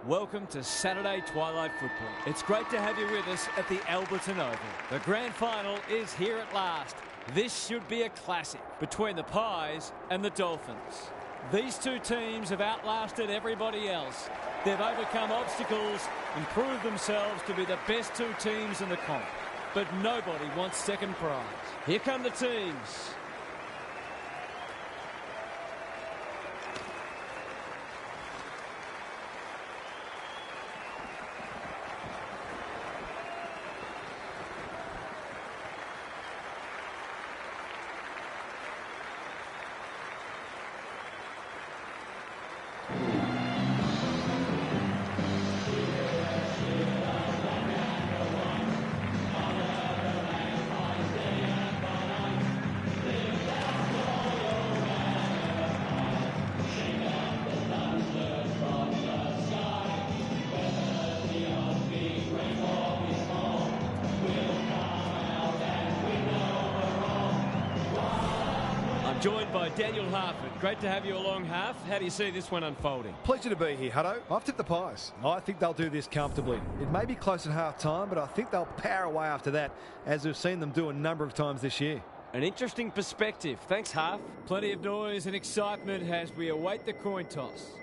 Welcome to Saturday Twilight Football. It's great to have you with us at the Alberton Oval. The grand final is here at last. This should be a classic between the Pies and the Dolphins. These two teams have outlasted everybody else. They've overcome obstacles and proved themselves to be the best two teams in the comp. But nobody wants second prize. Here come the teams. Joined by Daniel Harford. Great to have you along, Harf. How do you see this one unfolding? Pleasure to be here, Hutto. I've tipped the Pies. I think they'll do this comfortably. It may be close at half-time, but I think they'll power away after that, as we've seen them do a number of times this year. An interesting perspective. Thanks, Harf. Plenty of noise and excitement as we await the coin toss.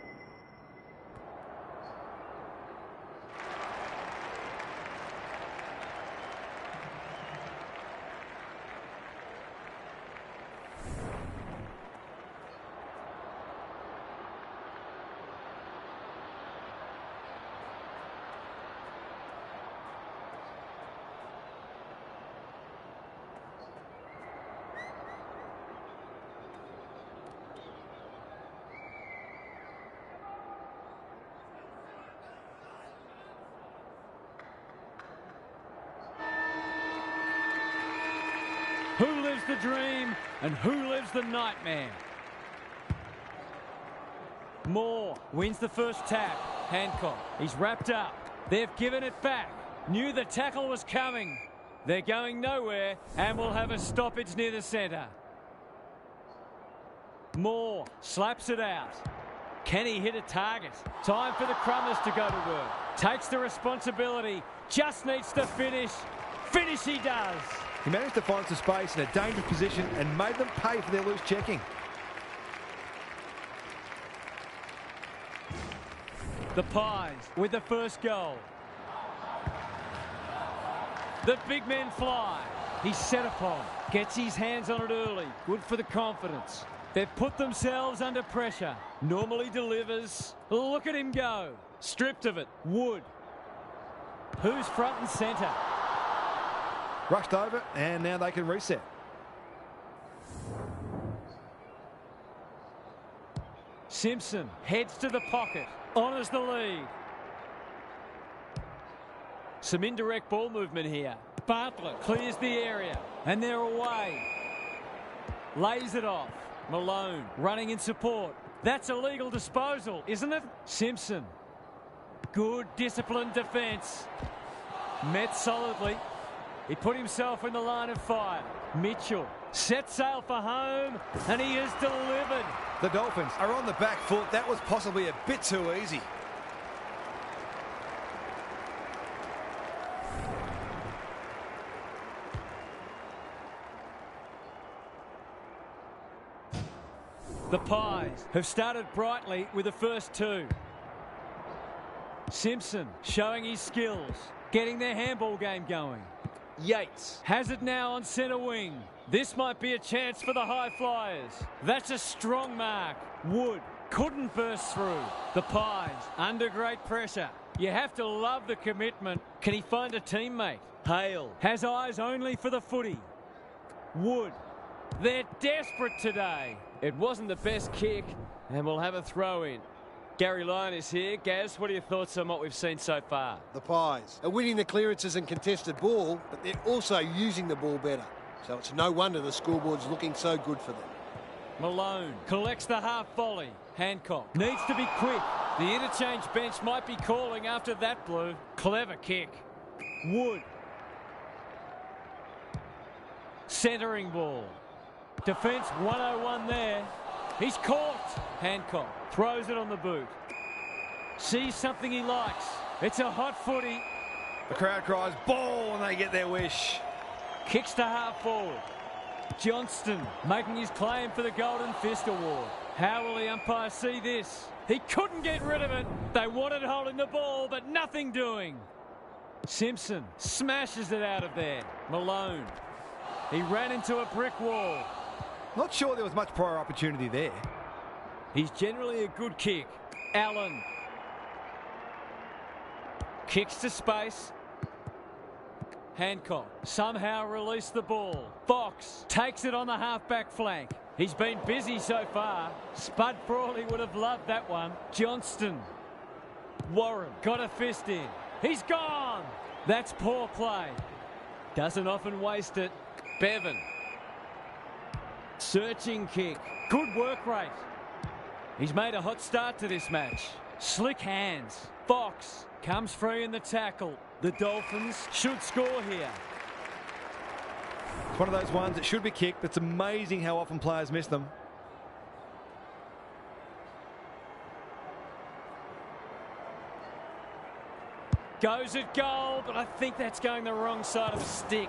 Who lives the dream and who lives the nightmare? Moore wins the first tap. Hancock, he's wrapped up. They've given it back. Knew the tackle was coming. They're going nowhere and will have a stoppage near the centre. Moore slaps it out. Can he hit a target? Time for the Crummers to go to work. Takes the responsibility. Just needs to finish. Finish he does. He managed to find some space in a dangerous position and made them pay for their loose checking. The Pies with the first goal. The big men fly. He's set upon. Gets his hands on it early. Good for the confidence. They've put themselves under pressure. Normally delivers. Look at him go. Stripped of it. Wood. Who's front and centre? Rushed over, and now they can reset. Simpson heads to the pocket, honours the lead. Some indirect ball movement here. Bartlett clears the area, and they're away. Lays it off. Malone running in support. That's a legal disposal, isn't it? Simpson. Good disciplined defence. Met solidly. He put himself in the line of fire. Mitchell set sail for home, and he has delivered. The Dolphins are on the back foot. That was possibly a bit too easy. The Pies have started brightly with the first two. Simpson showing his skills, getting their handball game going. Yates has it now on centre wing. This might be a chance for the high flyers. That's a strong mark. Wood couldn't burst through. The Pies under great pressure. You have to love the commitment. Can he find a teammate? Hale has eyes only for the footy. Wood. They're desperate today. It wasn't the best kick, and we'll have a throw in. Gary Lyon is here. Gaz, what are your thoughts on what we've seen so far? The Pies are winning the clearances and contested ball, but they're also using the ball better. So it's no wonder the scoreboard's looking so good for them. Malone collects the half volley. Hancock needs to be quick. The interchange bench might be calling after that blue. Clever kick. Wood. Centering ball. Defence 101 there. He's caught. Hancock throws it on the boot. Sees something he likes. It's a hot footy. The crowd cries ball and they get their wish. Kicks to half forward. Johnston making his claim for the Golden Fist Award. How will the umpire see this? He couldn't get rid of it. They wanted holding the ball, but nothing doing. Simpson smashes it out of there. Malone. He ran into a brick wall. Not sure there was much prior opportunity there. He's generally a good kick. Allen. Kicks to space. Hancock somehow released the ball. Fox takes it on the half-back flank. He's been busy so far. Spud Frawley would have loved that one. Johnston. Warren got a fist in. He's gone. That's poor play. Doesn't often waste it. Bevan. Searching kick. Good work rate. He's made a hot start to this match. Slick hands. Fox comes free in the tackle. The Dolphins should score here. It's one of those ones that should be kicked. It's amazing how often players miss them. Goes at goal, but I think that's going the wrong side of the stick.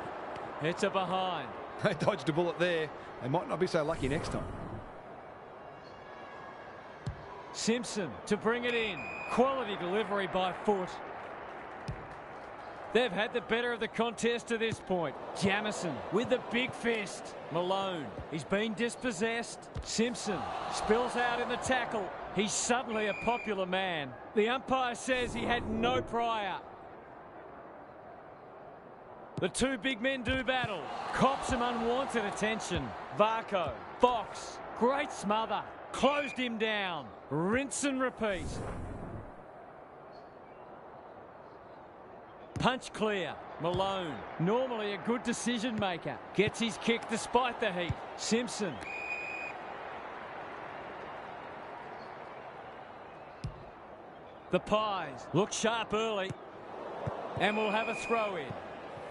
It's a behind. They dodged a bullet there. They might not be so lucky next time. Simpson to bring it in. Quality delivery by foot. They've had the better of the contest to this point. Jamison with the big fist. Malone, he's been dispossessed. Simpson spills out in the tackle. He's suddenly a popular man. The umpire says he had no prior. The two big men do battle. Cops some unwanted attention. Varco, Fox, great smother. Closed him down. Rinse and repeat. Punch clear. Malone, normally a good decision maker, gets his kick despite the heat. Simpson. The Pies look sharp early and will have a throw in.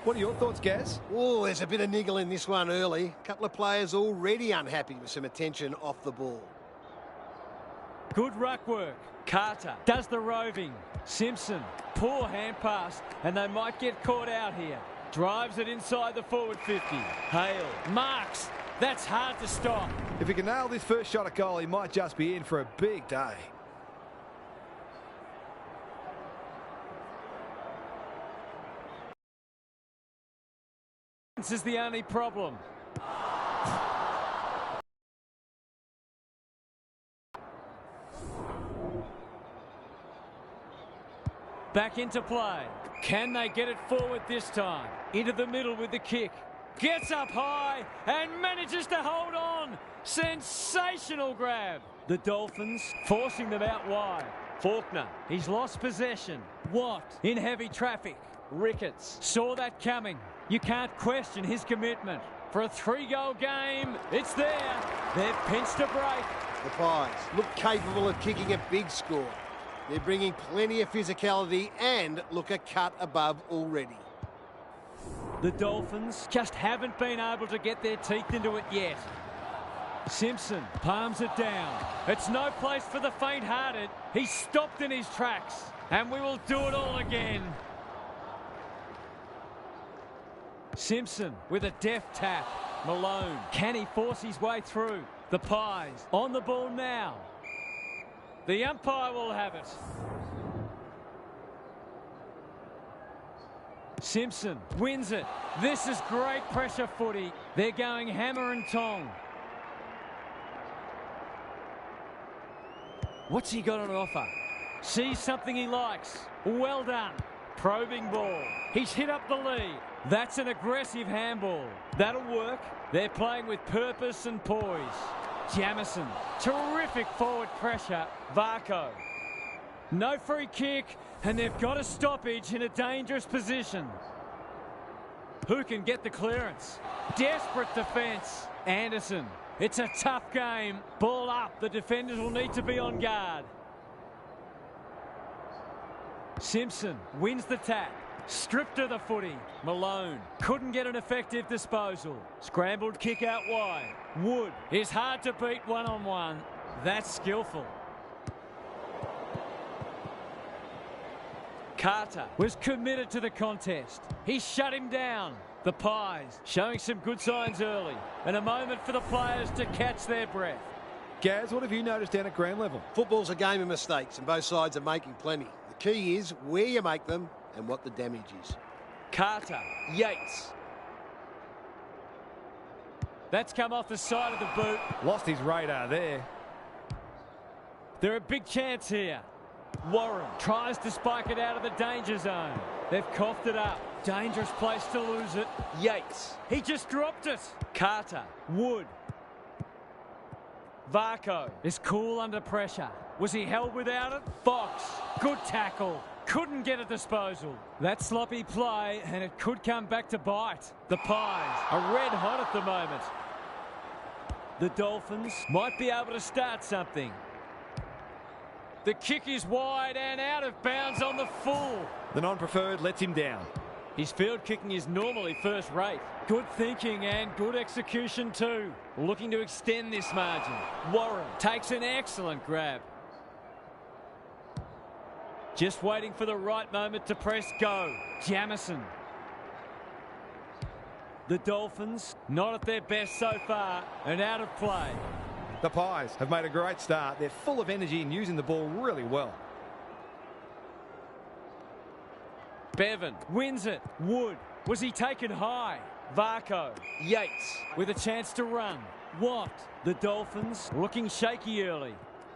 What are your thoughts, Gaz? Oh, there's a bit of niggle in this one early. A couple of players already unhappy with some attention off the ball. Good ruck work. Carter does the roving. Simpson, poor hand pass, and they might get caught out here. Drives it inside the forward 50. Hale marks. That's hard to stop. If he can nail this first shot at goal, he might just be in for a big day. This is the only problem. Back into play. Can they get it forward this time? Into the middle with the kick. Gets up high and manages to hold on. Sensational grab. The Dolphins forcing them out wide. Faulkner, he's lost possession. Watt in heavy traffic. Ricketts saw that coming. You can't question his commitment. For a 3-goal game, it's there. They've pinched a break. The Pies look capable of kicking a big score. They're bringing plenty of physicality and look a cut above already. The Dolphins just haven't been able to get their teeth into it yet. Simpson palms it down. It's no place for the faint-hearted. He's stopped in his tracks, and we will do it all again. Simpson with a deft tap. Malone, can he force his way through? The Pies on the ball now. The umpire will have it. Simpson wins it. This is great pressure footy. They're going hammer and tong. What's he got on offer? Sees something he likes. Well done. Probing ball. He's hit up the lead. That's an aggressive handball. That'll work. They're playing with purpose and poise. Jamison, terrific forward pressure. Varco. No free kick, and they've got a stoppage in a dangerous position. Who can get the clearance? Desperate defence. Anderson. It's a tough game. Ball up. The defenders will need to be on guard. Simpson wins the tap. Stripped of the footy. Malone couldn't get an effective disposal. Scrambled kick out wide. Wood is hard to beat one-on-one. That's skillful. Carter was committed to the contest. He shut him down. The Pies showing some good signs early, and a moment for the players to catch their breath. Gaz, what have you noticed down at ground level? Football's a game of mistakes, and both sides are making plenty. The key is where you make them and what the damage is. Carter, Yates. That's come off the side of the boot. Lost his radar there. They're a big chance here. Warren tries to spike it out of the danger zone. They've coughed it up. Dangerous place to lose it. Yates. He just dropped it. Carter. Wood. Varco is cool under pressure. Was he held without it? Fox. Good tackle. Couldn't get a disposal. That sloppy play, and it could come back to bite. The Pies are red hot at the moment. The Dolphins might be able to start something. The kick is wide and out of bounds on the full. The non-preferred lets him down. His field kicking is normally first rate. Good thinking and good execution too. Looking to extend this margin. Warren takes an excellent grab. Just waiting for the right moment to press go. Jamison. The Dolphins not at their best so far and out of play. The Pies have made a great start. They're full of energy and using the ball really well. Bevan wins it. Wood. Was he taken high? Varco. Yates with a chance to run. Watt. The Dolphins looking shaky early.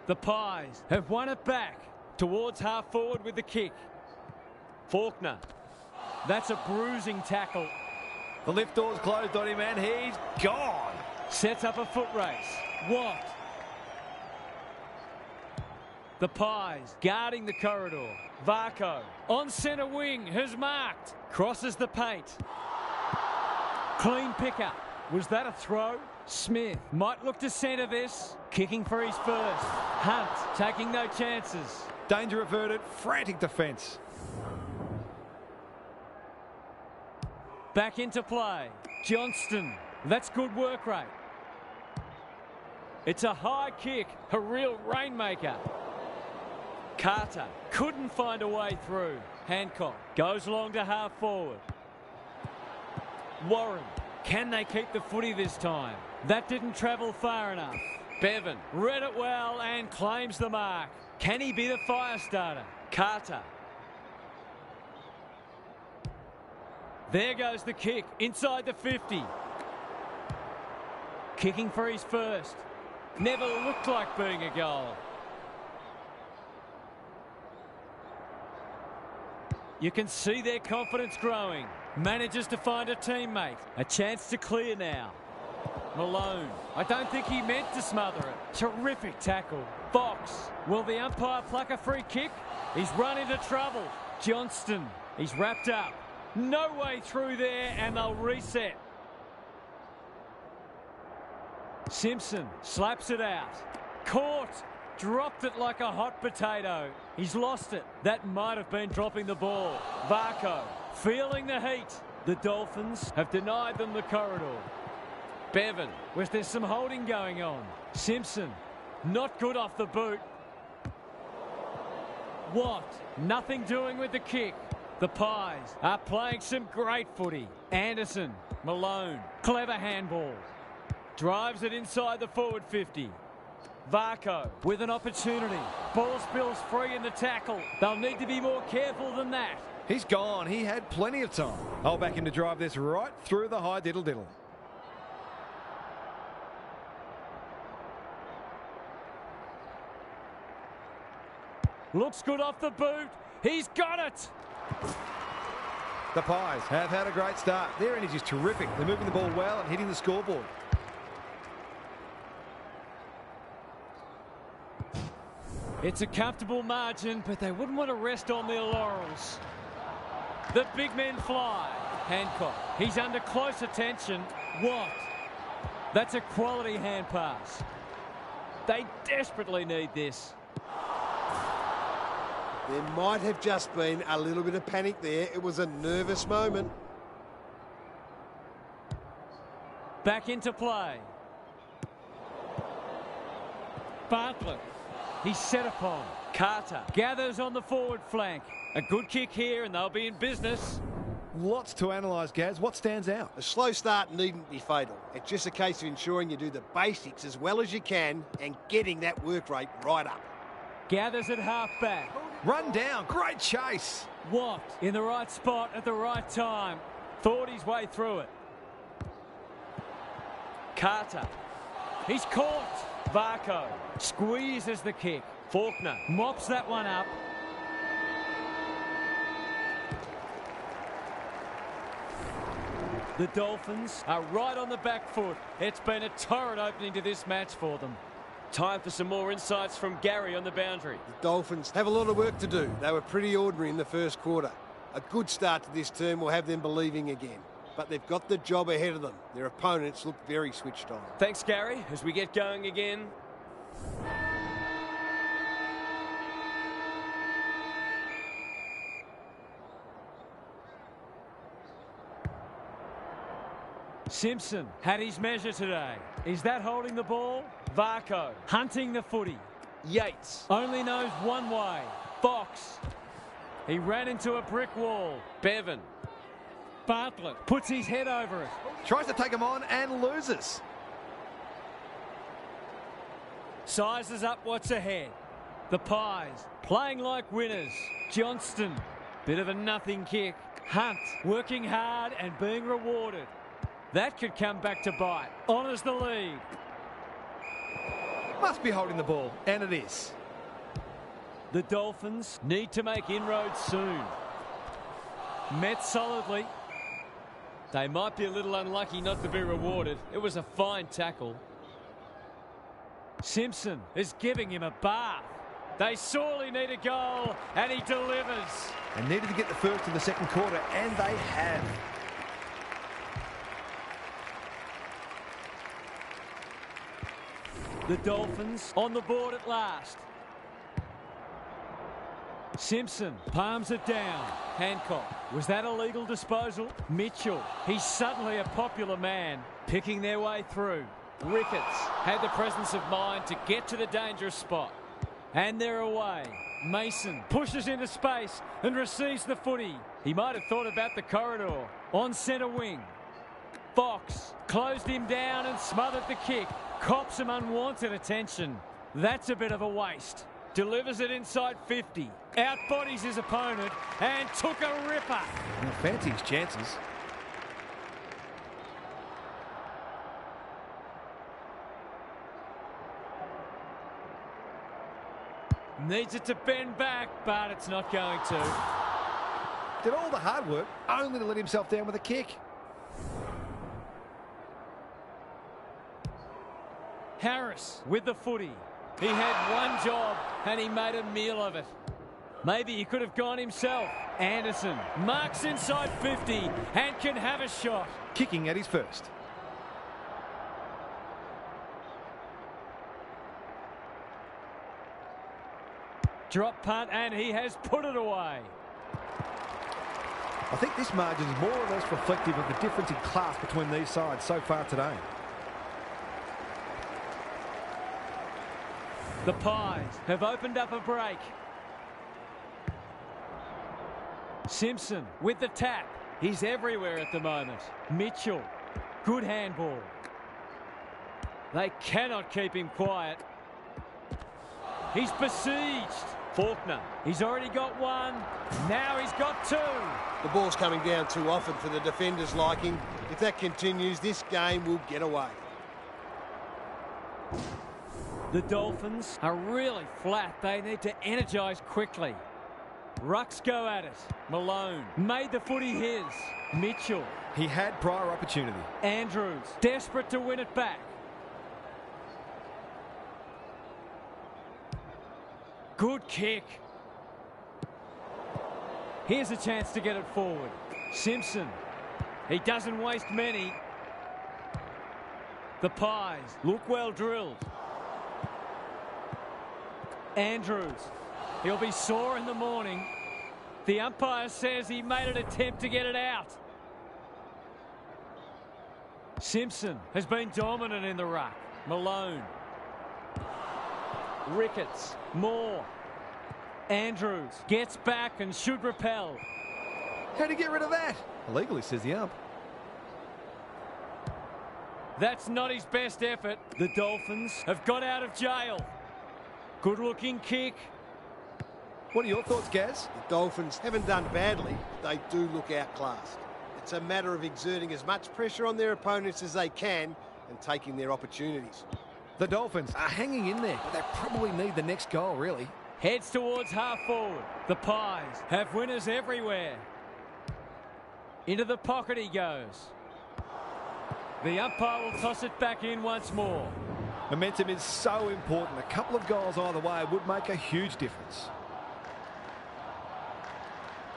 The Pies have won it back towards half forward with the kick. Faulkner. That's a bruising tackle. The lift door's closed on him and he's gone. Sets up a foot race. Watt. The Pies guarding the corridor. Varco on centre wing has marked. Crosses the paint. Clean pickup. Was that a throw? Smith might look to centre this. Kicking for his first. Hunt taking no chances. Danger averted. Frantic defence. Back into play. Johnston. That's good work rate. It's a high kick. A real rainmaker. Carter couldn't find a way through. Hancock goes along to half forward. Warren. Can they keep the footy this time? That didn't travel far enough. Bevan read it well and claims the mark. Can he be the fire starter? Carter. There goes the kick inside the 50. Kicking for his first. Never looked like being a goal. You can see their confidence growing. Manages to find a teammate. A chance to clear now. Malone. I don't think he meant to smother it. Terrific tackle. Fox. Will the umpire pluck a free kick? He's run into trouble. Johnston. He's wrapped up. No way through there and they'll reset. Simpson slaps it out. Caught. Dropped it like a hot potato. He's lost it. That might have been dropping the ball. Varco feeling the heat. The Dolphins have denied them the corridor. Bevan. Was there some holding going on? Simpson. Not good off the boot. Watt. Nothing doing with the kick. The Pies are playing some great footy. Anderson. Malone. Clever handball. Drives it inside the forward 50. Varco with an opportunity. Ball spills free in the tackle. They'll need to be more careful than that. He's gone. He had plenty of time. I'll back him to drive this right through the high diddle-diddle. Looks good off the boot. He's got it. The Pies have had a great start. Their energy is terrific. They're moving the ball well and hitting the scoreboard. It's a comfortable margin, but they wouldn't want to rest on their laurels. The big men fly. Hancock. He's under close attention. Watt. That's a quality hand pass. They desperately need this. There might have just been a little bit of panic there. It was a nervous moment. Back into play. Bartlett. He's set upon. Carter gathers on the forward flank. A good kick here and they'll be in business. Lots to analyse, Gaz. What stands out? A slow start needn't be fatal. It's just a case of ensuring you do the basics as well as you can and getting that work rate right up. Gathers at half-back. Run down. Great chase. Watt in the right spot at the right time. Thought his way through it. Carter. He's caught. Varco squeezes the kick. Faulkner mops that one up. The Dolphins are right on the back foot. It's been a torrid opening to this match for them. Time for some more insights from Gary on the boundary. The Dolphins have a lot of work to do. They were pretty ordinary in the first quarter. A good start to this term will have them believing again. But they've got the job ahead of them. Their opponents look very switched on. Thanks, Gary. As we get going again. Simpson had his measure today. Is that holding the ball? Varco hunting the footy. Yates only knows one way. Fox. He ran into a brick wall. Bevan. Bartlett puts his head over it. Tries to take him on and loses. Sizes up what's ahead. The Pies playing like winners. Johnston. Bit of a nothing kick. Hunt working hard and being rewarded. That could come back to bite. Honours the lead. Must be holding the ball, and it is. The Dolphins need to make inroads soon. Met solidly. They might be a little unlucky not to be rewarded. It was a fine tackle. Simpson is giving him a bath. They sorely need a goal, and he delivers. They needed to get the first in the second quarter, and they have. The Dolphins on the board at last. Simpson palms it down. Hancock. Was that a legal disposal? Mitchell. He's suddenly a popular man. Picking their way through. Ricketts had the presence of mind to get to the dangerous spot. And they're away. Mason pushes into space and receives the footy. He might have thought about the corridor. On centre wing. Fox closed him down and smothered the kick. Cops some unwanted attention. That's a bit of a waste. Delivers it inside 50. Outbodies his opponent and took a ripper. Well, fancy his chances. Needs it to bend back, but it's not going to. Did all the hard work only to let himself down with a kick. Harris with the footy. He had one job and he made a meal of it. Maybe he could have gone himself. Anderson marks inside 50 and can have a shot. Kicking at his first. Drop punt and he has put it away. I think this margin is more or less reflective of the difference in class between these sides so far today. The Pies have opened up a break. Simpson with the tap. He's everywhere at the moment. Mitchell. Good handball. They cannot keep him quiet. He's besieged. Faulkner. He's already got one. Now he's got two. The ball's coming down too often for the defenders' liking. If that continues, this game will get away. The Dolphins are really flat. They need to energise quickly. Rucks go at it. Malone made the footy his. Mitchell. He had prior opportunity. Andrews desperate to win it back. Good kick. Here's a chance to get it forward. Simpson. He doesn't waste many. The Pies look well drilled. Andrews. He'll be sore in the morning. The umpire says he made an attempt to get it out. Simpson has been dominant in the ruck. Malone. Ricketts. Moore. Andrews gets back and should repel. How'd he get rid of that? Illegally, says the ump. That's not his best effort. The Dolphins have got out of jail. Good-looking kick. What are your thoughts, Gaz? The Dolphins haven't done badly. They do look outclassed. It's a matter of exerting as much pressure on their opponents as they can and taking their opportunities. The Dolphins are hanging in there, but they probably need the next goal, really. Heads towards half forward. The Pies have winners everywhere. Into the pocket he goes. The umpire will toss it back in once more. Momentum is so important. A couple of goals either way would make a huge difference.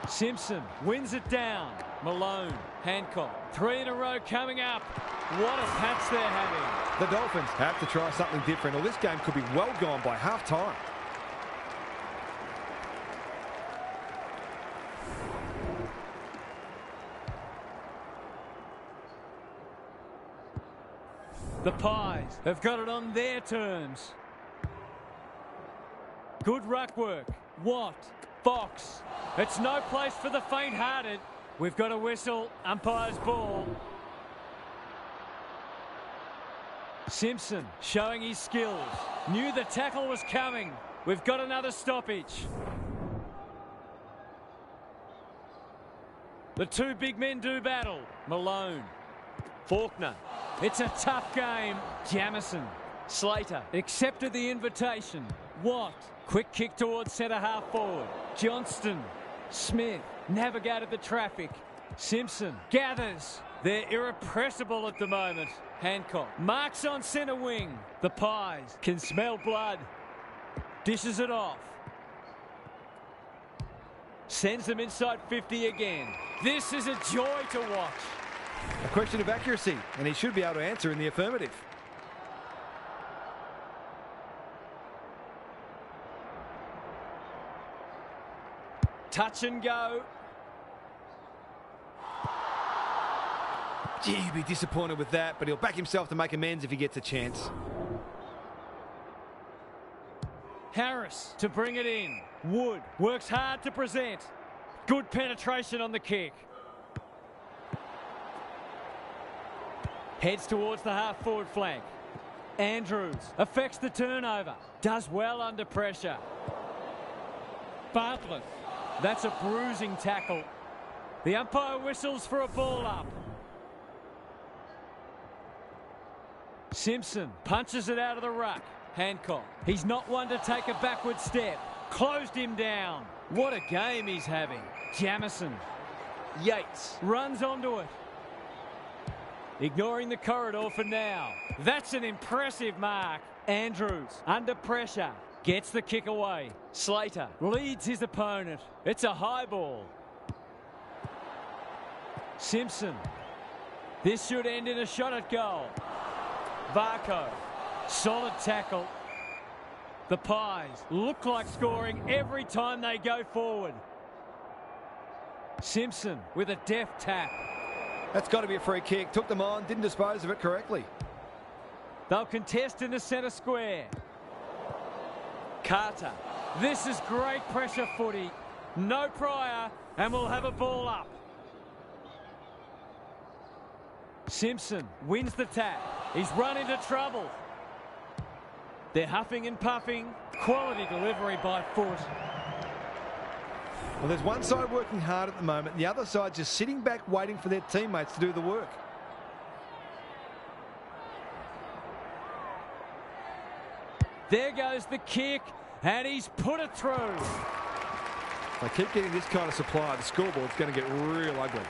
Simpson wins it down. Malone, Hancock. 3 in a row coming up. What a patch they're having. The Dolphins have to try something different, or this game could be well gone by half-time. The Pies have got it on their terms. Good ruck work. Watt. Fox. It's no place for the faint-hearted. We've got a whistle. Umpire's ball. Simpson showing his skills. Knew the tackle was coming. We've got another stoppage. The two big men do battle. Malone. Faulkner. It's a tough game. Jamison. Slater accepted the invitation. Watt. Quick kick towards centre half forward. Johnston. Smith navigated the traffic. Simpson gathers. They're irrepressible at the moment. Hancock marks on centre wing. The Pies can smell blood. Dishes it off. Sends them inside 50 again. This is a joy to watch. A question of accuracy, and he should be able to answer in the affirmative. Touch and go. Gee, he'd be disappointed with that, but he'll back himself to make amends if he gets a chance. Harris to bring it in. Wood works hard to present. Good penetration on the kick. Heads towards the half-forward flank. Andrews affects the turnover. Does well under pressure. Bartlett. That's a bruising tackle. The umpire whistles for a ball up. Simpson punches it out of the ruck. Hancock. He's not one to take a backward step. Closed him down. What a game he's having. Jamison. Yates runs onto it. Ignoring the corridor for now. That's an impressive mark. Andrews under pressure. Gets the kick away. Slater leads his opponent. It's a high ball. Simpson. This should end in a shot at goal. Varco. Solid tackle. The Pies look like scoring every time they go forward. Simpson with a deft tap. That's got to be a free kick. Took them on, didn't dispose of it correctly. They'll contest in the centre square. Carter. This is great pressure footy. No prior, and we'll have a ball up. Simpson wins the tap. He's run into trouble. They're huffing and puffing. Quality delivery by foot. Well, there's one side working hard at the moment. The other side just sitting back waiting for their teammates to do the work. There goes the kick, and he's put it through. If they keep getting this kind of supply, the scoreboard's going to get real ugly.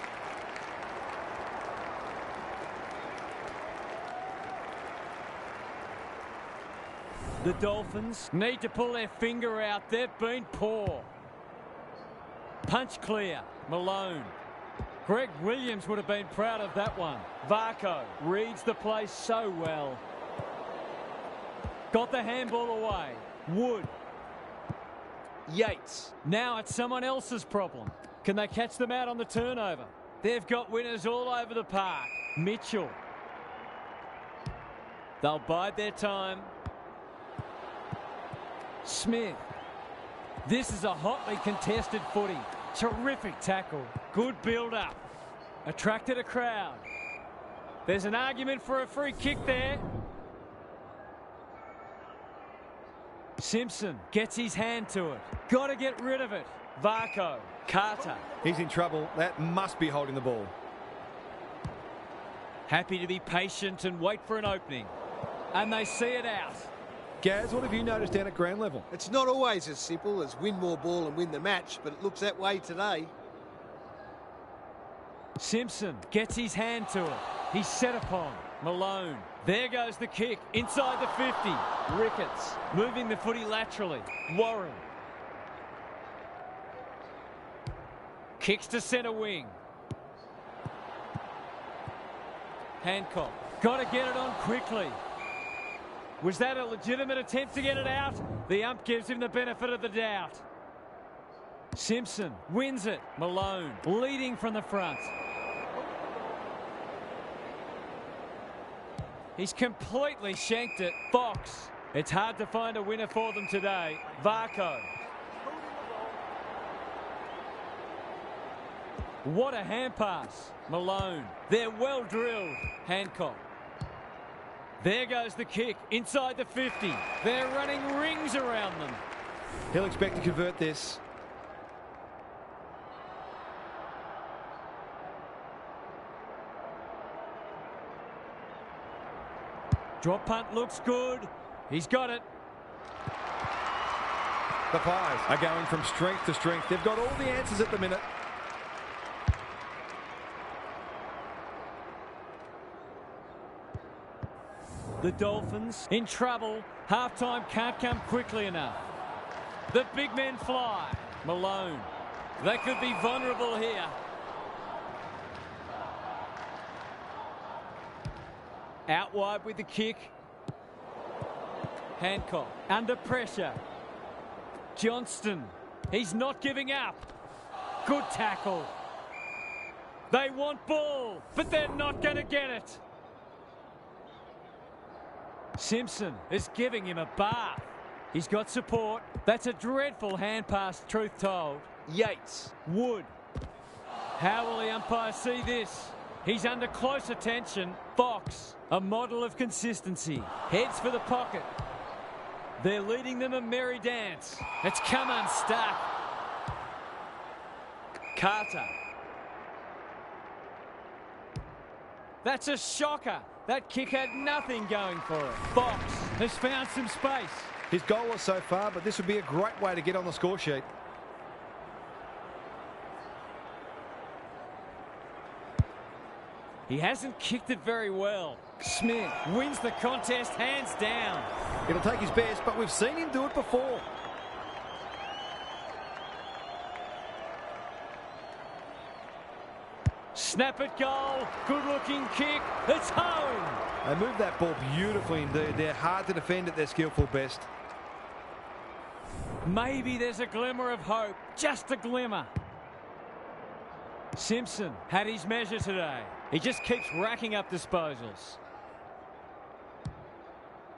The Dolphins need to pull their finger out. They've been poor. Punch clear. Malone. Greg Williams would have been proud of that one. Varco reads the play so well. Got the handball away. Wood. Yates. Now it's someone else's problem. Can they catch them out on the turnover? They've got winners all over the park. Mitchell. They'll bide their time. Smith. This is a hotly contested footy. Terrific tackle. Good build-up. Attracted a crowd. There's an argument for a free kick there. Simpson gets his hand to it. Got to get rid of it. Varco. Carter. He's in trouble. That must be holding the ball. Happy to be patient and wait for an opening. And they see it out. Gaz, what have you noticed down at ground level? It's not always as simple as win more ball and win the match, but it looks that way today. Simpson gets his hand to it. He's set upon. Malone. There goes the kick. Inside the 50. Ricketts. Moving the footy laterally. Warren. Kicks to centre wing. Hancock. Got to get it on quickly. Was that a legitimate attempt to get it out? The ump gives him the benefit of the doubt. Simpson wins it. Malone leading from the front. He's completely shanked it. Fox. It's hard to find a winner for them today. Varco. What a hand pass. Malone. They're well drilled. Hancock. There goes the kick inside the 50. They're running rings around them. He'll expect to convert this. Drop punt looks good. He's got it. The Pies are going from strength to strength. They've got all the answers at the minute. The Dolphins in trouble. Halftime can't come quickly enough. The big men fly. Malone. They could be vulnerable here. Out wide with the kick. Hancock under pressure. Johnston. He's not giving up. Good tackle. They want ball, but they're not going to get it. Simpson is giving him a bath. He's got support. That's a dreadful hand pass, truth told. Yates. Wood. How will the umpire see this? He's under close attention. Fox, a model of consistency. Heads for the pocket. They're leading them a merry dance. It's come unstuck. Carter. That's a shocker. That kick had nothing going for it. Fox has found some space. His goal so far, but this would be a great way to get on the score sheet. He hasn't kicked it very well. Smith wins the contest hands down. It'll take his best, but we've seen him do it before. Snap it goal. Good looking kick. It's home. They moved that ball beautifully indeed. They're hard to defend at their skillful best. Maybe there's a glimmer of hope. Just a glimmer. Simpson had his measure today. He just keeps racking up disposals.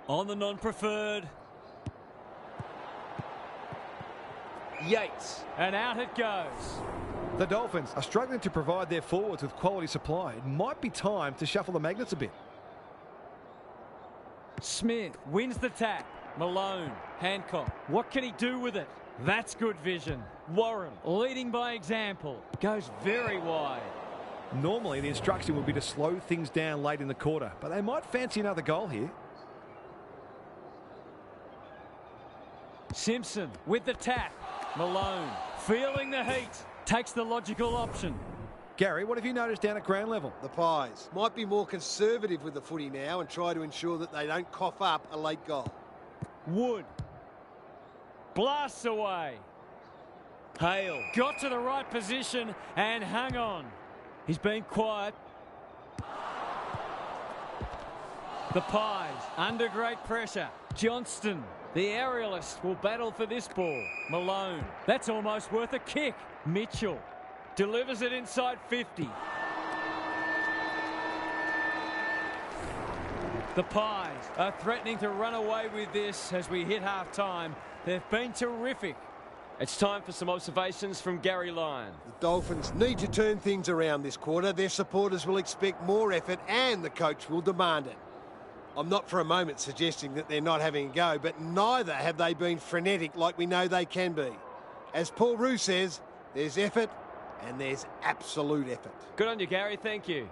On the non-preferred. Yates. And out it goes. The Dolphins are struggling to provide their forwards with quality supply. It might be time to shuffle the magnets a bit. Smith wins the tap. Malone. Hancock. What can he do with it? That's good vision. Warren leading by example. Goes very wide. Normally the instruction would be to slow things down late in the quarter, but they might fancy another goal here. Simpson with the tap. Malone feeling the heat. Takes the logical option. Gary, what have you noticed down at ground level? The Pies might be more conservative with the footy now and try to ensure that they don't cough up a late goal. Wood. Blasts away. Hale got to the right position and hung on. He's been quiet. The Pies under great pressure. Johnston, the aerialist, will battle for this ball. Malone. That's almost worth a kick. Mitchell delivers it inside 50. The Pies are threatening to run away with this as we hit half-time. They've been terrific. It's time for some observations from Gary Lyon. The Dolphins need to turn things around this quarter. Their supporters will expect more effort and the coach will demand it. I'm not for a moment suggesting that they're not having a go, but neither have they been frenetic like we know they can be. As Paul Roux says, there's effort and there's absolute effort. Good on you, Gary. Thank you.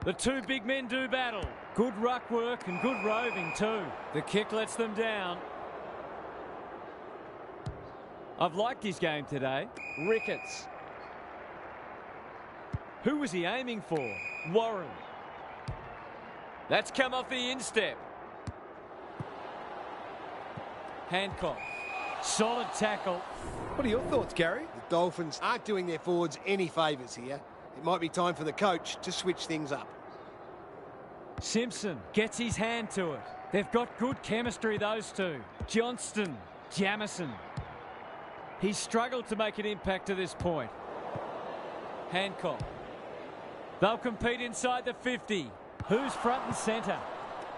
The two big men do battle. Good ruck work and good roving too. The kick lets them down. I've liked his game today. Ricketts. Who was he aiming for? Warren. That's come off the instep. Hancock. Solid tackle. What are your thoughts, Gary? The Dolphins aren't doing their forwards any favours here. It might be time for the coach to switch things up. Simpson gets his hand to it. They've got good chemistry, those two. Johnston, Jamison. He's struggled to make an impact to this point. Hancock. They'll compete inside the 50. Who's front and centre?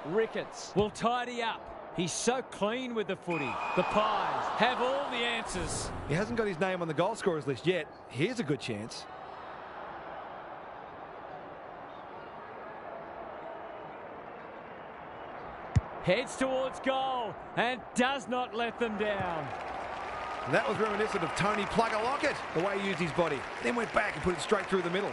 Ricketts will tidy up. He's so clean with the footy. The Pies have all the answers. He hasn't got his name on the goal scorers list yet. Here's a good chance. Heads towards goal and does not let them down. And that was reminiscent of Tony Plugger Lockett, the way he used his body. Then went back and put it straight through the middle.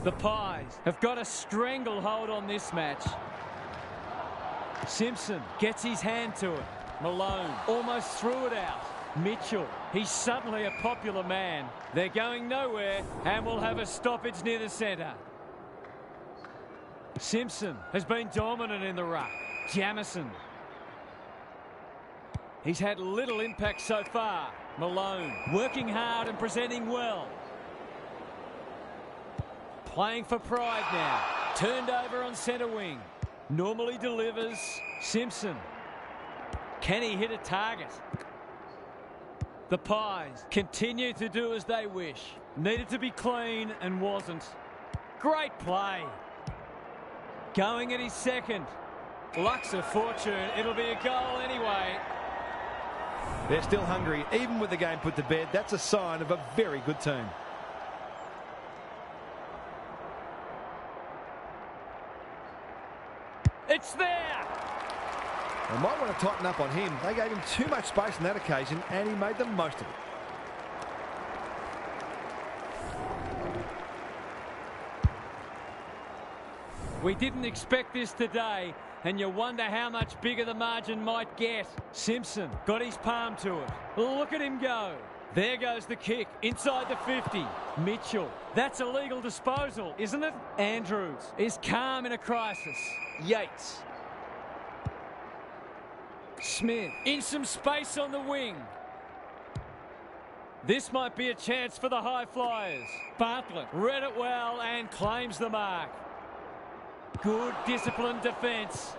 The Pies have got a stranglehold on this match. Simpson gets his hand to it. Malone almost threw it out. Mitchell, he's suddenly a popular man. They're going nowhere and will have a stoppage near the centre. Simpson has been dominant in the ruck. Jamison. He's had little impact so far. Malone working hard and presenting well. Playing for pride now. Turned over on centre wing. Normally delivers. Simpson. Can he hit a target? The Pies continue to do as they wish. Needed to be clean and wasn't. Great play. Going at his second. Luck's of fortune. It'll be a goal anyway. They're still hungry, even with the game put to bed. That's a sign of a very good team. It's there! They might want to tighten up on him. They gave him too much space on that occasion, and he made the most of it. We didn't expect this today, and you wonder how much bigger the margin might get. Simpson got his palm to it. Look at him go. There goes the kick inside the 50. Mitchell. That's a legal disposal, isn't it? Andrews is calm in a crisis. Yates. Smith in some space on the wing. This might be a chance for the high flyers. Bartlett read it well and claims the mark. Good disciplined defence.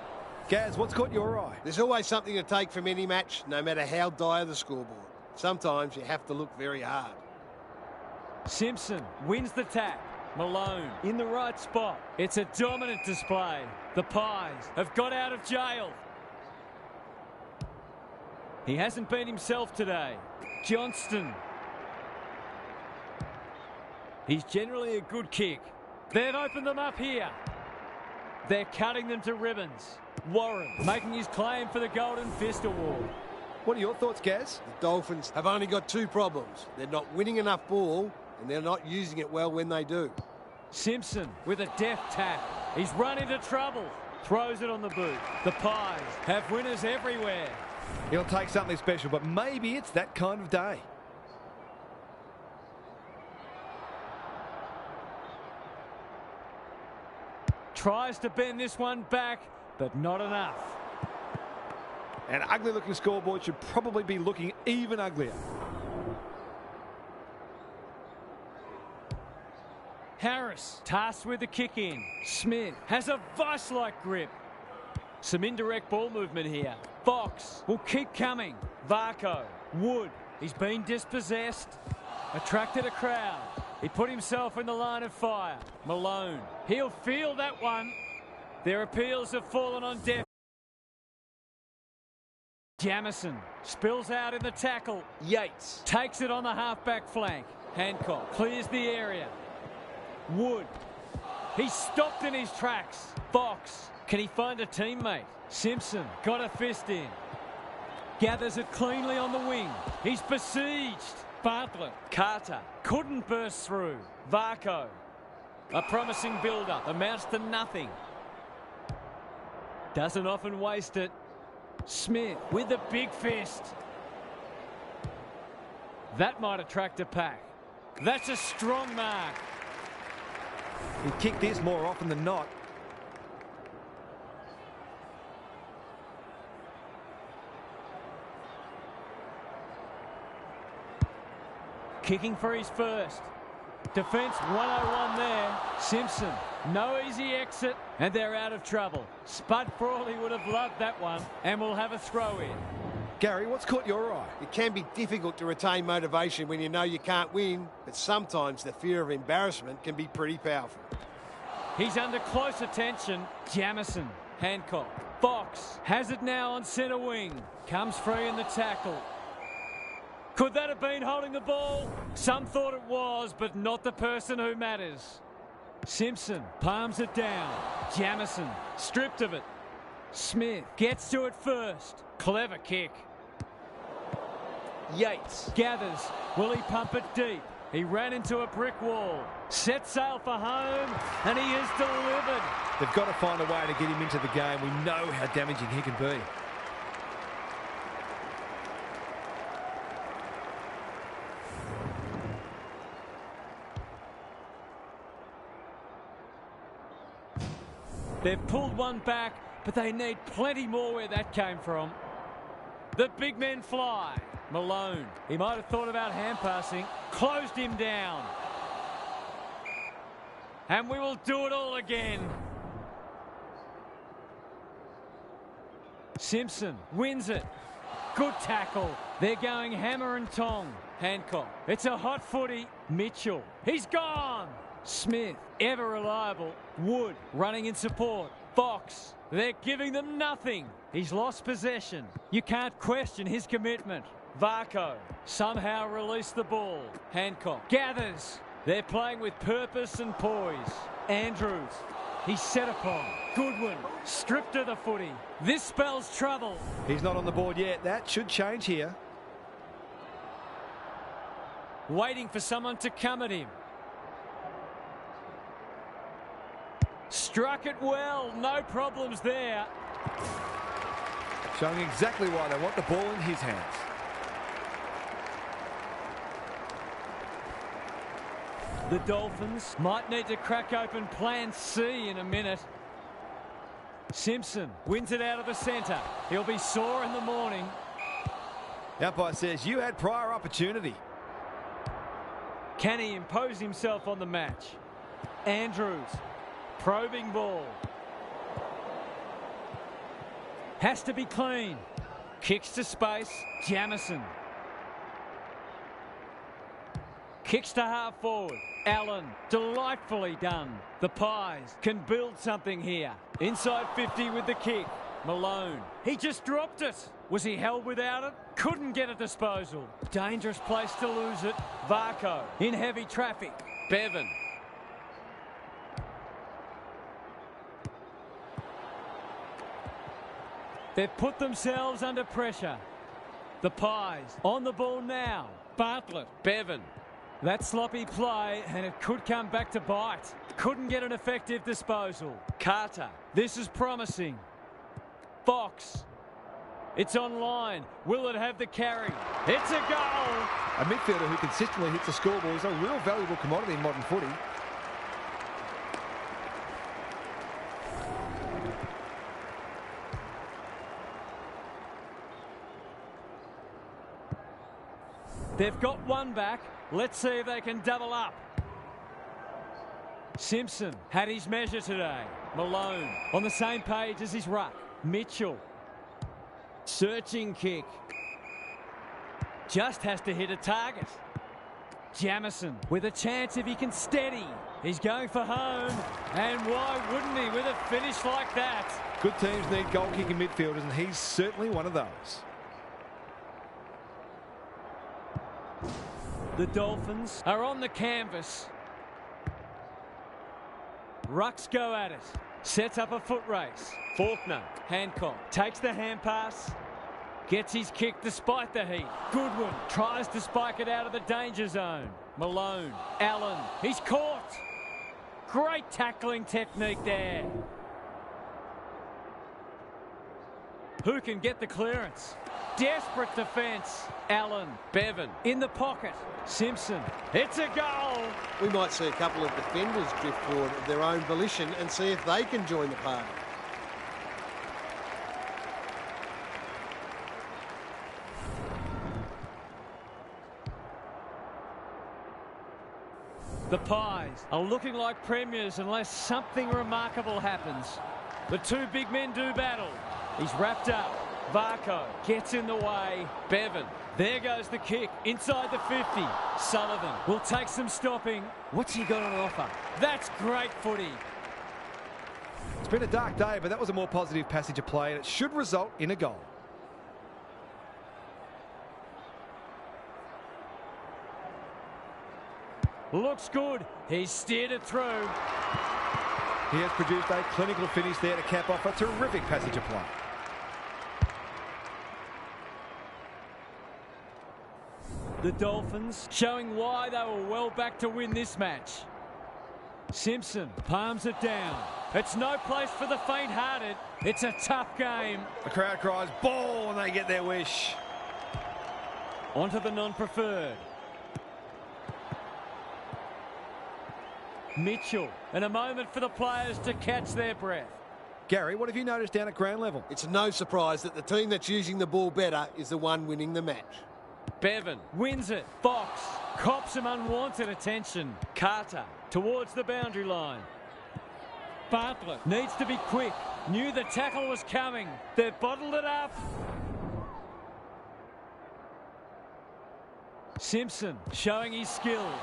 Gaz, what's caught your eye? There's always something to take from any match, no matter how dire the scoreboard. Sometimes you have to look very hard. Simpson wins the tap. Malone in the right spot. It's a dominant display. The Pies have got out of jail. He hasn't been himself today. Johnston. He's generally a good kick. They've opened them up here. They're cutting them to ribbons. Warren making his claim for the Golden Fist Award. What are your thoughts, Gaz? The Dolphins have only got two problems. They're not winning enough ball, and they're not using it well when they do. Simpson with a deft tap. He's run into trouble. Throws it on the boot. The Pies have winners everywhere. It'll take something special, but maybe it's that kind of day. Tries to bend this one back, but not enough. An ugly-looking scoreboard should probably be looking even uglier. Harris tasked with the kick in. Smith has a vice-like grip. Some indirect ball movement here. Fox will keep coming. Varco. Wood. He's been dispossessed. Attracted a crowd. He put himself in the line of fire. Malone. He'll feel that one. Their appeals have fallen on deaf. Jamison spills out in the tackle. Yates takes it on the halfback flank. Hancock clears the area. Wood. He's stopped in his tracks. Fox. Can he find a teammate? Simpson got a fist in. Gathers it cleanly on the wing. He's besieged. Bartlett. Carter couldn't burst through. Varco. A promising build-up. Amounts to nothing. Doesn't often waste it. Smith with the big fist. That might attract a pack. That's a strong mark. He kicked this more often than not. Kicking for his first. Defence 101 there. Simpson, no easy exit, and they're out of trouble. Spud Frawley would have loved that one, and will have a throw in. Gary, what's caught your eye? It can be difficult to retain motivation when you know you can't win, but sometimes the fear of embarrassment can be pretty powerful. He's under close attention. Jamison, Hancock. Fox has it now on centre wing. Comes free in the tackle. Could that have been holding the ball? Some thought it was, but not the person who matters. Simpson palms it down. Jamison stripped of it. Smith gets to it first. Clever kick. Yates gathers. Will he pump it deep? He ran into a brick wall. Set sail for home, and he is delivered. They've got to find a way to get him into the game. We know how damaging he can be. They've pulled one back, but they need plenty more where that came from. The big men fly. Malone, he might have thought about hand passing, closed him down. And we will do it all again. Simpson wins it. Good tackle. They're going hammer and tong. Hancock. It's a hot footy. Mitchell. He's gone. Smith, ever reliable. Wood running in support. Fox. They're giving them nothing. He's lost possession. You can't question his commitment. Varco somehow released the ball. Hancock gathers. They're playing with purpose and poise. Andrews. He's set upon. Goodwin stripped of the footy. This spells trouble. He's not on the board yet. That should change here. Waiting for someone to come at him. Struck it well. No problems there. Showing exactly why they want the ball in his hands. The Dolphins might need to crack open plan C in a minute. Simpson wins it out of the centre. He'll be sore in the morning. The umpire says you had prior opportunity. Can he impose himself on the match? Andrews. Probing ball. Has to be clean. Kicks to space. Jamison. Kicks to half forward. Allen, delightfully done. The Pies can build something here. Inside 50 with the kick. Malone, he just dropped it. Was he held without it? Couldn't get a disposal. Dangerous place to lose it. Varco in heavy traffic. Bevan. They've put themselves under pressure. The Pies on the ball now. Bartlett. Bevan. That sloppy play, and it could come back to bite. Couldn't get an effective disposal. Carter. This is promising. Fox. It's online. Will it have the carry? It's a goal. A midfielder who consistently hits the scoreboard is a real valuable commodity in modern footy. They've got one back. Let's see if they can double up. Simpson had his measure today. Malone on the same page as his ruck. Mitchell. Searching kick. Just has to hit a target. Jamison with a chance if he can steady. He's going for home. And why wouldn't he with a finish like that? Good teams need goal-kicking midfielders, and he's certainly one of those. The Dolphins are on the canvas. Rucks go at it. Sets up a foot race. Faulkner. Hancock takes the hand pass. Gets his kick despite the heat. Goodwin tries to spike it out of the danger zone. Malone. Allen. He's caught. Great tackling technique there. Who can get the clearance? Desperate defence. Allen. Bevan in the pocket. Simpson. It's a goal. We might see a couple of defenders drift forward of their own volition and see if they can join the party. The Pies are looking like premiers unless something remarkable happens. The two big men do battle. He's wrapped up. Varco gets in the way. Bevan. There goes the kick inside the 50. Sullivan will take some stopping. What's he got on offer? That's great footy. It's been a dark day, but that was a more positive passage of play, and it should result in a goal. Looks good. He's steered it through. He has produced a clinical finish there to cap off a terrific passage of play. The Dolphins showing why they were well back to win this match. Simpson palms it down. It's no place for the faint-hearted. It's a tough game. The crowd cries ball and they get their wish. Onto the non-preferred. Mitchell, and a moment for the players to catch their breath. Gary, what have you noticed down at ground level? It's no surprise that the team that's using the ball better is the one winning the match. Bevan wins it. Fox cops some unwanted attention. Carter towards the boundary line. Bartlett needs to be quick. Knew the tackle was coming. They've bottled it up. Simpson showing his skills.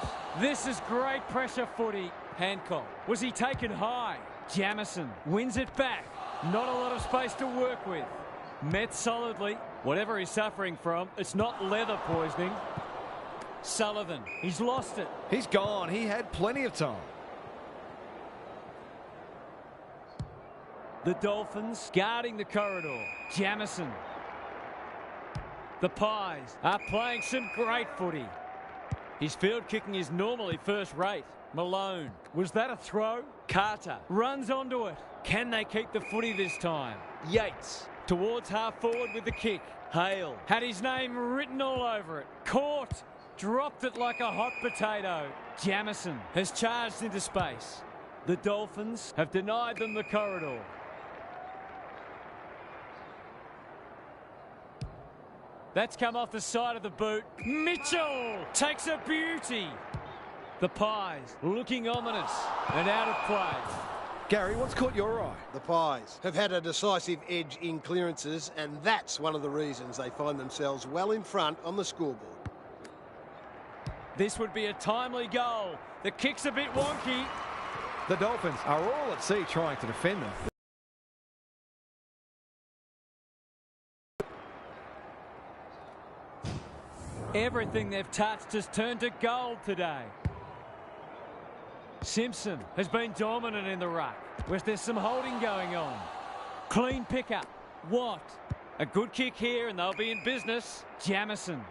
This is great pressure footy. Hancock. Was he taken high? Jamison wins it back. Not a lot of space to work with. Met solidly. Whatever he's suffering from, it's not leather poisoning. Sullivan, he's lost it. He's gone. He had plenty of time. The Dolphins guarding the corridor. Jamison. The Pies are playing some great footy. His field kicking is normally first rate. Malone. Was that a throw? Carter runs onto it. Can they keep the footy this time? Yates towards half forward with the kick. Hale had his name written all over it. Caught. Dropped it like a hot potato. Jamison has charged into space. The Dolphins have denied them the corridor. That's come off the side of the boot. Mitchell takes a beauty. The Pies looking ominous and out of play. Gary, what's caught your eye? The Pies have had a decisive edge in clearances, and that's one of the reasons they find themselves well in front on the scoreboard. This would be a timely goal. The kick's a bit wonky. The Dolphins are all at sea trying to defend them. Everything they've touched has turned to gold today. Simpson has been dominant in the ruck. Was there some holding going on? Clean pickup. Watt. A good kick here and they'll be in business. Jamison.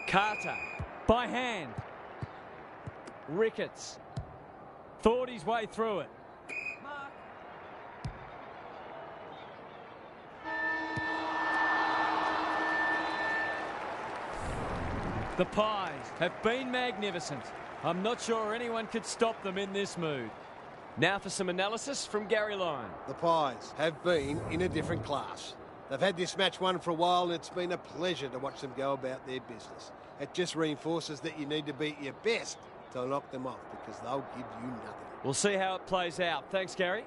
Carter. By hand. Ricketts. Thought his way through it. The Pies have been magnificent. I'm not sure anyone could stop them in this mood. Now for some analysis from Gary Lyon. The Pies have been in a different class. They've had this match won for a while, and it's been a pleasure to watch them go about their business. It just reinforces that you need to be at your best to knock them off, because they'll give you nothing. We'll see how it plays out. Thanks, Gary.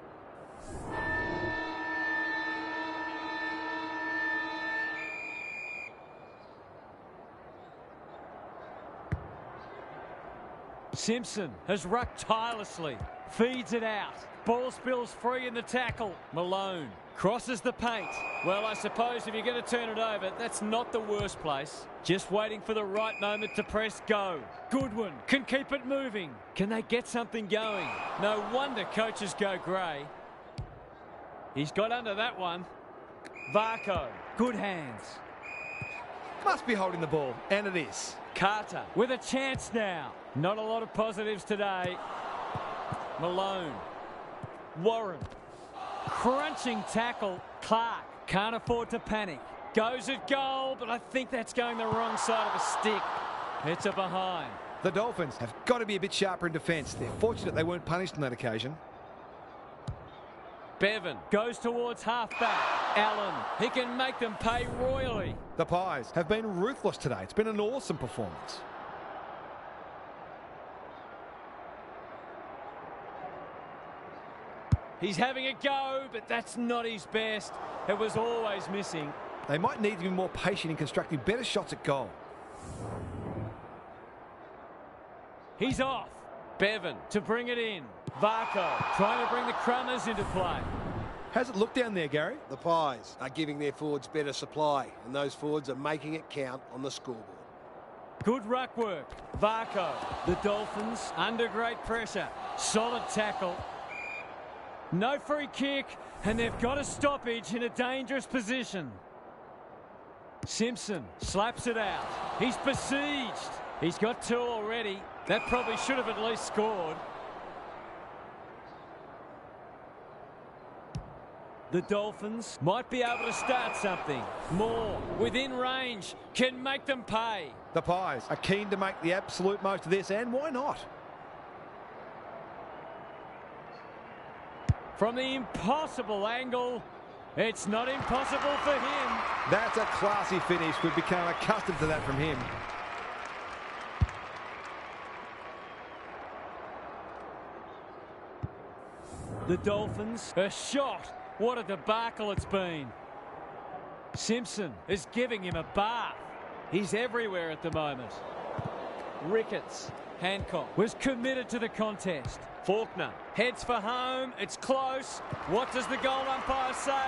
Simpson has rucked tirelessly. Feeds it out. Ball spills free in the tackle. Malone crosses the paint. Well, I suppose if you're going to turn it over, that's not the worst place. Just waiting for the right moment to press go. Goodwin can keep it moving. Can they get something going? No wonder coaches go grey. He's got under that one. Varco. Good hands. Must be holding the ball, and it is. Carter with a chance now. Not a lot of positives today. Malone. Warren. Crunching tackle. Clark can't afford to panic. Goes at goal, but I think that's going the wrong side of a stick. It's a behind. The Dolphins have got to be a bit sharper in defence. They're fortunate they weren't punished on that occasion. Bevan goes towards halfback. Allen, he can make them pay royally. The Pies have been ruthless today. It's been an awesome performance. He's having a go, but that's not his best. It was always missing. They might need to be more patient in constructing better shots at goal. He's off. Bevan to bring it in. Varco trying to bring the Crummers into play. How's it look down there, Gary? The Pies are giving their forwards better supply, and those forwards are making it count on the scoreboard. Good ruck work. Varco. The Dolphins under great pressure. Solid tackle. No free kick, and they've got a stoppage in a dangerous position. Simpson slaps it out. He's besieged. He's got two already. That probably should have at least scored. The Dolphins might be able to start something. Moore, within range, can make them pay. The Pies are keen to make the absolute most of this, and why not? from the impossible angle. It's not impossible for him. That's a classy finish. We've become accustomed to that from him. The Dolphins, a shot. What a debacle it's been. Simpson is giving him a bath. He's everywhere at the moment. Ricketts. Hancock was committed to the contest. Faulkner heads for home. It's close. What does the goal umpire say?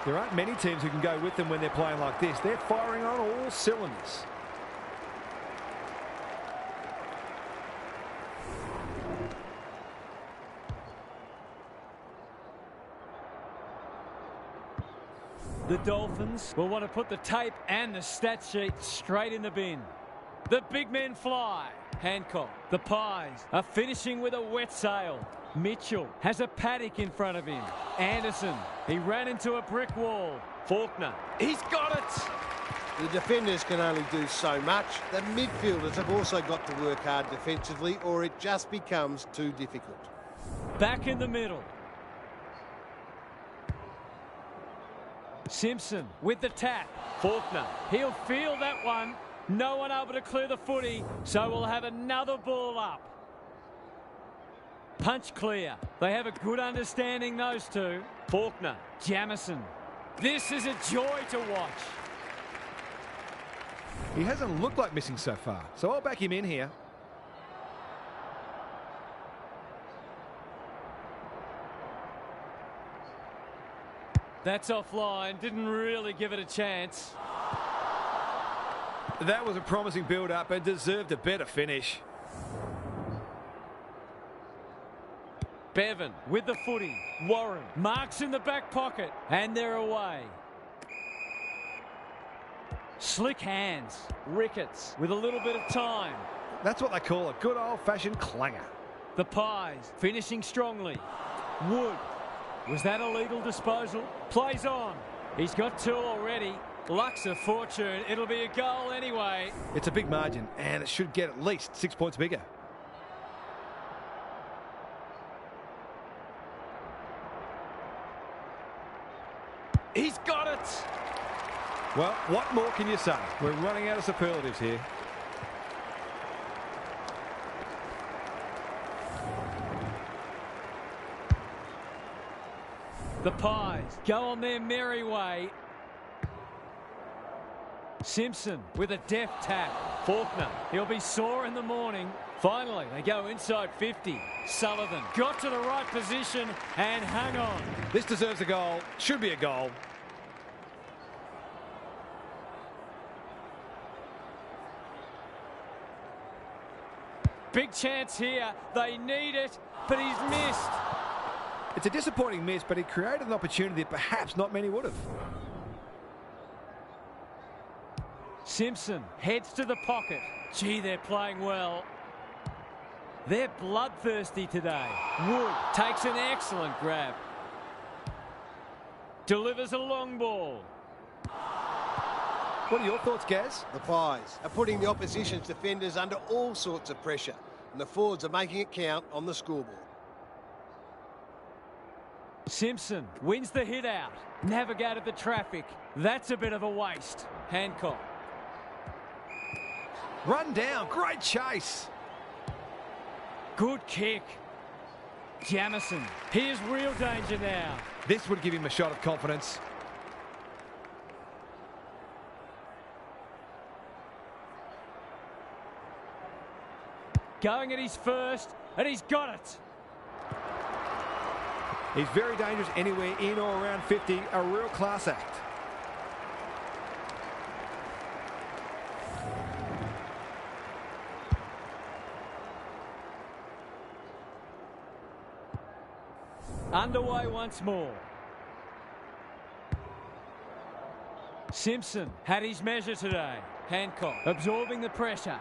There aren't many teams who can go with them when they're playing like this. They're firing on all cylinders. The Dolphins will want to put the tape and the stat sheet straight in the bin. The big men fly. Hancock. The Pies are finishing with a wet sail. Mitchell has a paddock in front of him. Anderson, he ran into a brick wall. Faulkner, he's got it. The defenders can only do so much. The midfielders have also got to work hard defensively, or it just becomes too difficult. Back in the middle. Simpson with the tap. Faulkner, he'll feel that one. No one able to clear the footy, so we'll have another ball up. Punch clear. They have a good understanding, those two. Faulkner, Jamison. This is a joy to watch. He hasn't looked like missing so far, so I'll back him in here. That's offline. Didn't really give it a chance. That was a promising build-up and deserved a better finish. Bevan with the footy. Warren marks in the back pocket, and they're away. Slick hands. Ricketts with a little bit of time. That's what they call a good old-fashioned clanger. The Pies finishing strongly. Wood. Was that a legal disposal? Plays on. He's got two already. Luck's a fortune. It'll be a goal anyway. It's a big margin, and it should get at least 6 points bigger. He's got it. Well, what more can you say? We're running out of superlatives here. The Pies go on their merry way. Simpson with a deft tap. Faulkner, he'll be sore in the morning. Finally, they go inside 50. Sullivan got to the right position and hung on. This deserves a goal. Should be a goal. Big chance here. They need it, but he's missed. It's a disappointing miss, but he created an opportunity that perhaps not many would have. Simpson heads to the pocket. Gee, they're playing well. They're bloodthirsty today. Wood takes an excellent grab. Delivers a long ball. What are your thoughts, Gaz? The Pies are putting the opposition's defenders under all sorts of pressure, and the forwards are making it count on the scoreboard. Simpson wins the hit out. Navigated the traffic. That's a bit of a waste. Hancock. Run down. Great chase. Good kick. Jamison. Here's real danger now. This would give him a shot of confidence. Going at his first, and he's got it. He's very dangerous anywhere in or around 50. A real class act. Underway once more. Simpson had his measure today. Hancock absorbing the pressure.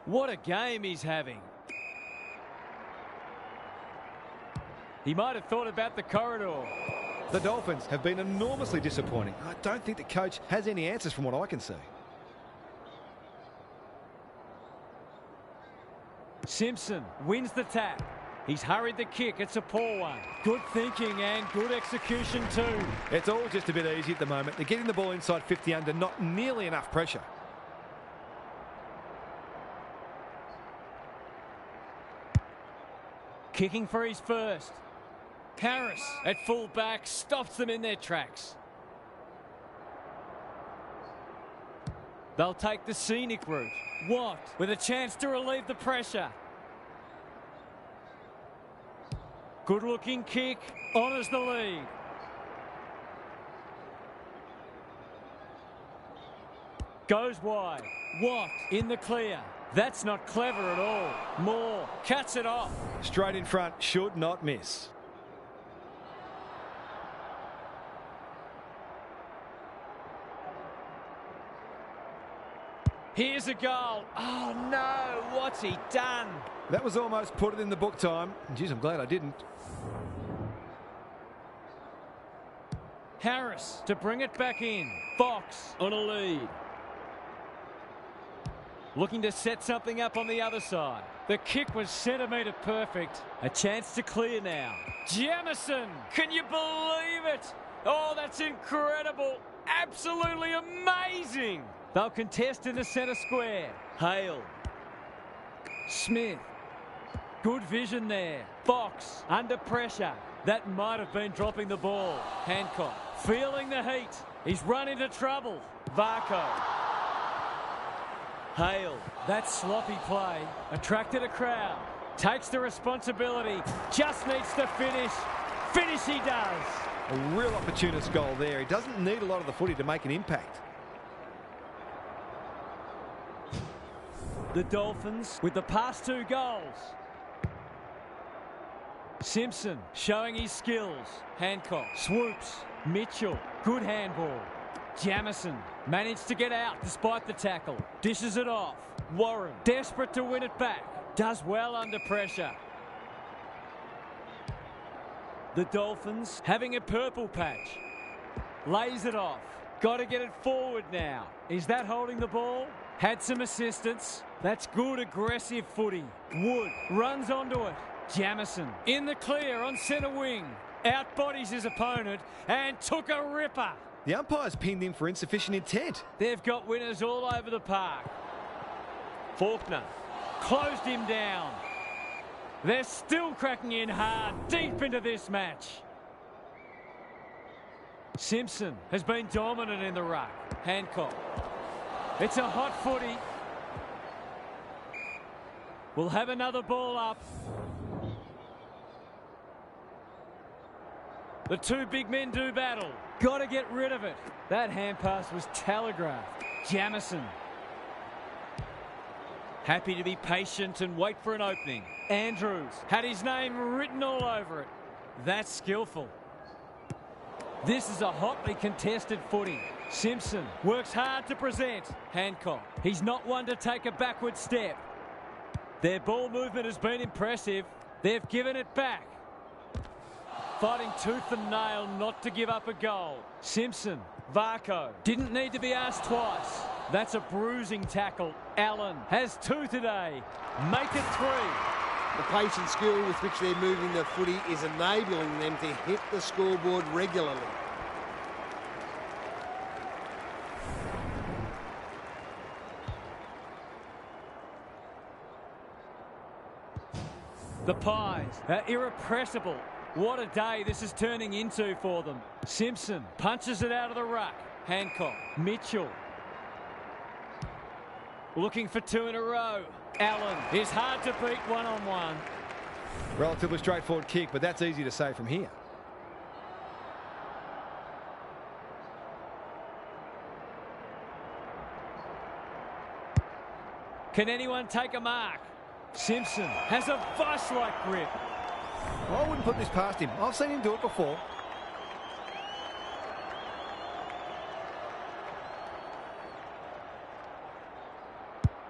What a game he's having. He might have thought about the corridor. The Dolphins have been enormously disappointing. I don't think the coach has any answers from what I can see. Simpson wins the tap. He's hurried the kick. It's a poor one. Good thinking and good execution too. It's all just a bit easy at the moment. They're getting the ball inside 50 under, not nearly enough pressure. Kicking for his first. Harris at full back stops them in their tracks. They'll take the scenic route. Watt with a chance to relieve the pressure. Good looking kick, honours the lead. Goes wide. Watt in the clear. That's not clever at all. Moore cuts it off. Straight in front, should not miss. Here's a goal. Oh no, what's he done? That was almost put it in the book time. Geez, I'm glad I didn't. Harris to bring it back in. Fox on a lead. Looking to set something up on the other side. The kick was centimetre perfect. A chance to clear now. Jamison, can you believe it? Oh, that's incredible. Absolutely amazing. They'll contest in the centre square. Hale. Smith. Good vision there. Fox under pressure. That might have been dropping the ball. Hancock feeling the heat. He's run into trouble. Varco. Hale. That sloppy play attracted a crowd. Takes the responsibility. Just needs to finish. Finish he does. A real opportunist goal there. He doesn't need a lot of the footy to make an impact. The Dolphins with the past 2 goals. Simpson showing his skills. Hancock swoops. Mitchell, good handball. Jamison managed to get out despite the tackle. Dishes it off. Warren desperate to win it back. Does well under pressure. The Dolphins having a purple patch. Lays it off. Got to get it forward now. Is that holding the ball? Had some assistance. That's good aggressive footy. Wood runs onto it. Jamison in the clear on centre wing. Outbodies his opponent and took a ripper. The umpire's pinned him for insufficient intent. They've got winners all over the park. Faulkner closed him down. They're still cracking in hard deep into this match. Simpson has been dominant in the ruck. Hancock. It's a hot footy. We'll have another ball up. The 2 big men do battle. Got to get rid of it. That hand pass was telegraphed. Jamison. Happy to be patient and wait for an opening. Andrews had his name written all over it. That's skillful. This is a hotly contested footy. Simpson works hard to present. Hancock. He's not one to take a backward step. Their ball movement has been impressive. They've given it back. Fighting tooth and nail not to give up a goal. Simpson. Varco. Didn't need to be asked twice. That's a bruising tackle. Allen has 2 today. Make it 3. The pace and skill with which they're moving the footy is enabling them to hit the scoreboard regularly. The Pies are irrepressible. What a day this is turning into for them. Simpson punches it out of the ruck. Hancock. Mitchell. Looking for 2 in a row. Allen is hard to beat one-on-one. Relatively straightforward kick, but that's easy to say from here. Can anyone take a mark? Simpson has a vice-like grip. I wouldn't put this past him. I've seen him do it before.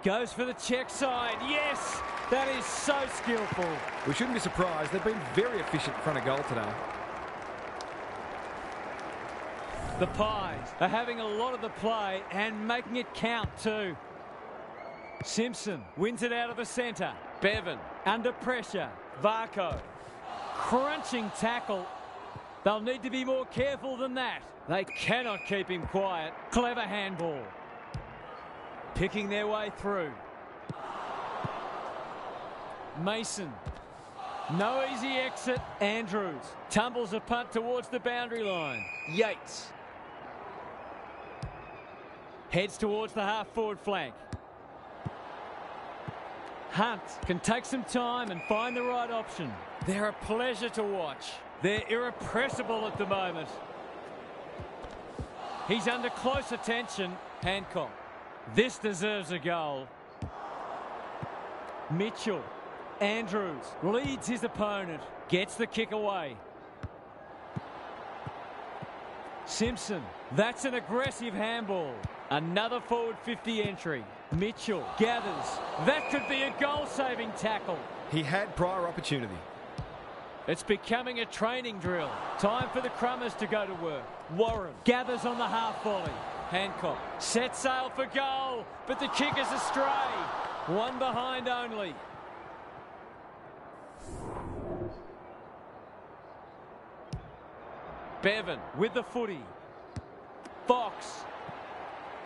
Goes for the check side. Yes, that is so skillful. We shouldn't be surprised. They've been very efficient in front of goal today. The Pies are having a lot of the play and making it count too. Simpson wins it out of the centre. Bevan under pressure. Varco. Crunching tackle. They'll need to be more careful than that. They cannot keep him quiet. Clever handball. Picking their way through. Mason. No easy exit. Andrews tumbles a punt towards the boundary line. Yates heads towards the half-forward flank. Hunt can take some time and find the right option. They're a pleasure to watch. They're irrepressible at the moment. He's under close attention. Hancock. This deserves a goal. Mitchell. Andrews leads his opponent. Gets the kick away. Simpson. That's an aggressive handball. Another forward 50 entry. Mitchell gathers. That could be a goal-saving tackle. He had prior opportunity. It's becoming a training drill. Time for the Crummers to go to work. Warren gathers on the half volley. Hancock sets sail for goal, but the kick is astray. One behind only. Bevan with the footy. Fox.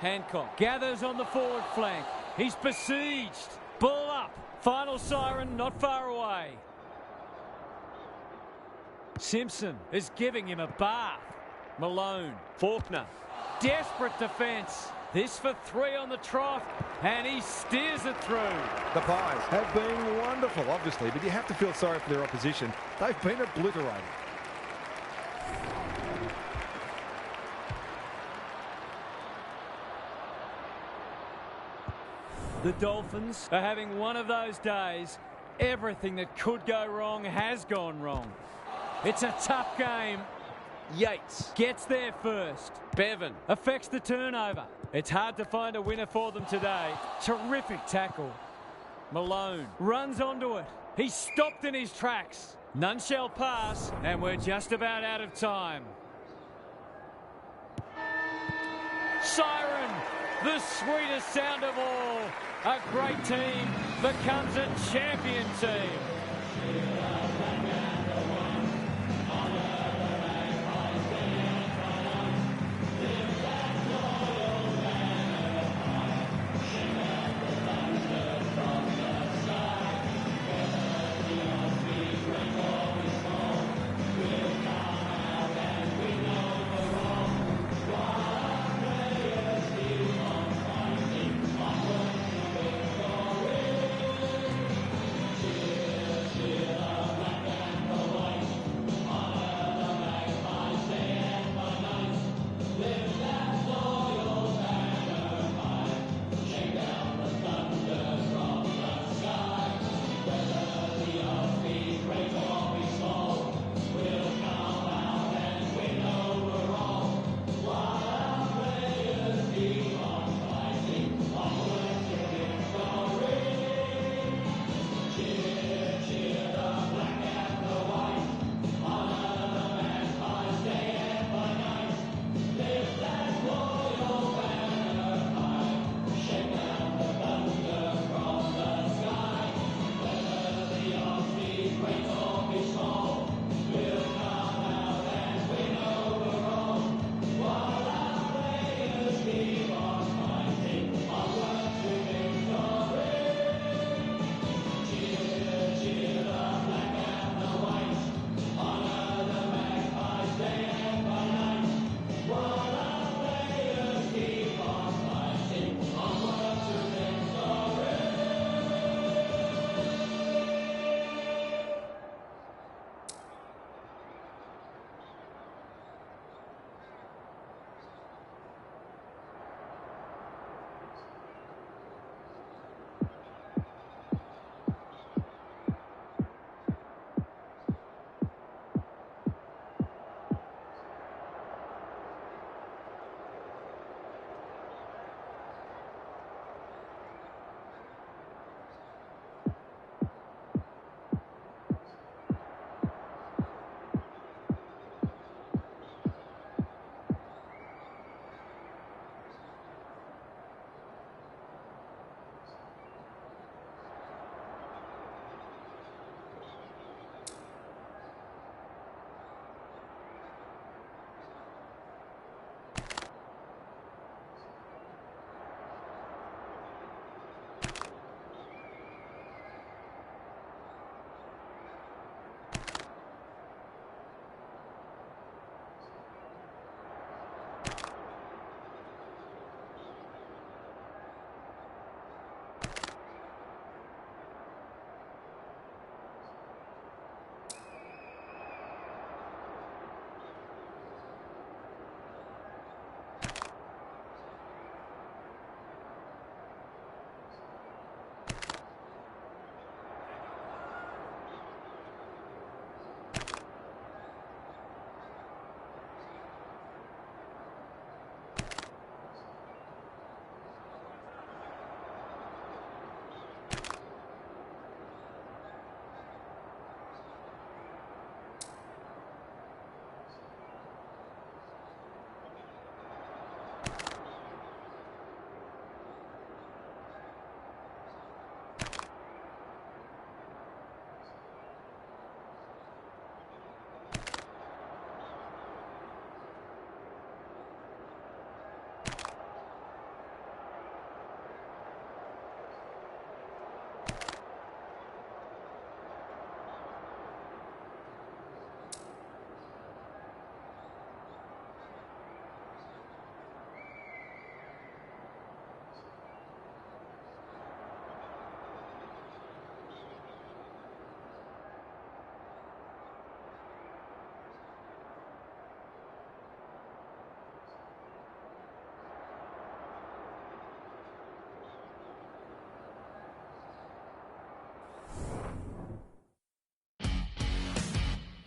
Hancock gathers on the forward flank. He's besieged. Ball up. Final siren not far away. Simpson is giving him a bath. Malone. Faulkner. Desperate defence. This for 3 on the trough, and he steers it through. The Pies have been wonderful, obviously, but you have to feel sorry for their opposition. They've been obliterated. The Dolphins are having one of those days. Everything that could go wrong has gone wrong. It's a tough game. Yates gets there first. Bevan affects the turnover. It's hard to find a winner for them today. Terrific tackle. Malone runs onto it. He's stopped in his tracks. None shall pass, and we're just about out of time. Siren, the sweetest sound of all. A great team becomes a champion team.